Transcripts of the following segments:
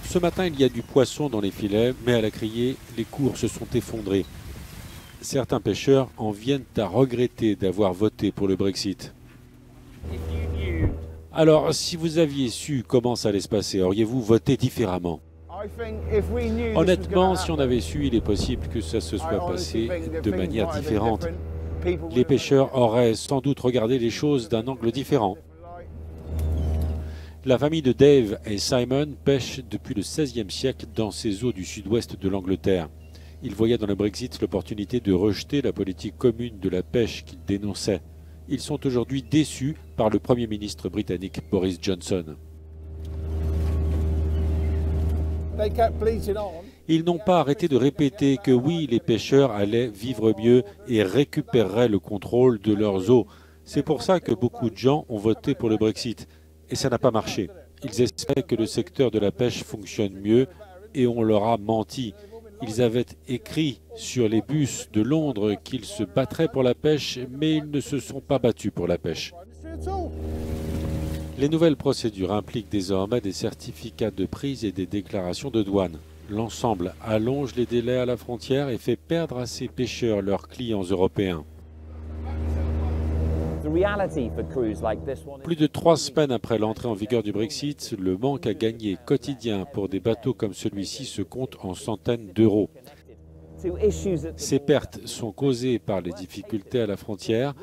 Ce matin, il y a du poisson dans les filets, mais à la criée, les cours se sont effondrés. Certains pêcheurs en viennent à regretter d'avoir voté pour le Brexit. Alors, si vous aviez su comment ça allait se passer, auriez-vous voté différemment? Honnêtement, si on avait su, il est possible que ça se soit passé de manière différente. Les pêcheurs auraient sans doute regardé les choses d'un angle différent. La famille de Dave et Simon pêche depuis le XVIe siècle dans ces eaux du sud-ouest de l'Angleterre. Ils voyaient dans le Brexit l'opportunité de rejeter la politique commune de la pêche qu'ils dénonçaient. Ils sont aujourd'hui déçus par le Premier ministre britannique Boris Johnson. Ils n'ont pas arrêté de répéter que oui, les pêcheurs allaient vivre mieux et récupéreraient le contrôle de leurs eaux. C'est pour ça que beaucoup de gens ont voté pour le Brexit. Et ça n'a pas marché. Ils espéraient que le secteur de la pêche fonctionne mieux et on leur a menti. Ils avaient écrit sur les bus de Londres qu'ils se battraient pour la pêche, mais ils ne se sont pas battus pour la pêche. Les nouvelles procédures impliquent désormais des certificats de prise et des déclarations de douane. L'ensemble allonge les délais à la frontière et fait perdre à ces pêcheurs leurs clients européens. Plus de 3 semaines après l'entrée en vigueur du Brexit, le manque à gagner quotidien pour des bateaux comme celui-ci se compte en centaines d'euros. Ces pertes sont causées par les difficultés à la frontière.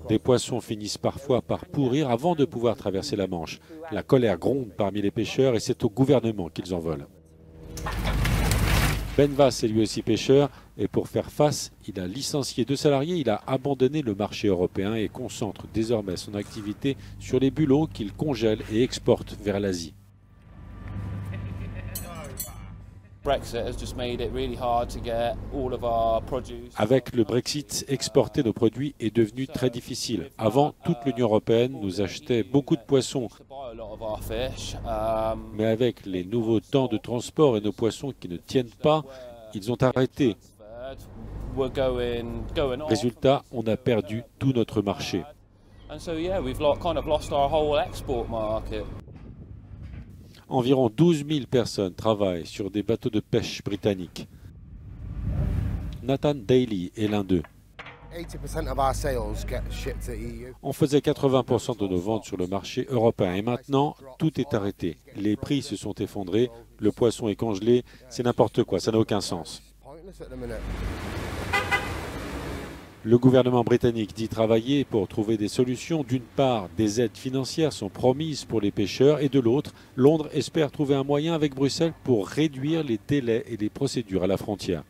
Des poissons finissent parfois par pourrir avant de pouvoir traverser la Manche. La colère gronde parmi les pêcheurs et c'est au gouvernement qu'ils en veulent. Ben Vass est lui aussi pêcheur et pour faire face, il a licencié 2 salariés, il a abandonné le marché européen et concentre désormais son activité sur les bulots qu'il congèle et exporte vers l'Asie. Avec le Brexit, exporter nos produits est devenu très difficile. Avant, toute l'Union européenne nous achetait beaucoup de poissons. Mais avec les nouveaux temps de transport et nos poissons qui ne tiennent pas, ils ont arrêté. Résultat, on a perdu tout notre marché. Environ 12 000 personnes travaillent sur des bateaux de pêche britanniques. Nathan Daly est l'un d'eux. On faisait 80% de nos ventes sur le marché européen et maintenant, tout est arrêté. Les prix se sont effondrés, le poisson est congelé, c'est n'importe quoi, ça n'a aucun sens. Le gouvernement britannique dit travailler pour trouver des solutions. D'une part, des aides financières sont promises pour les pêcheurs et de l'autre, Londres espère trouver un moyen avec Bruxelles pour réduire les délais et les procédures à la frontière.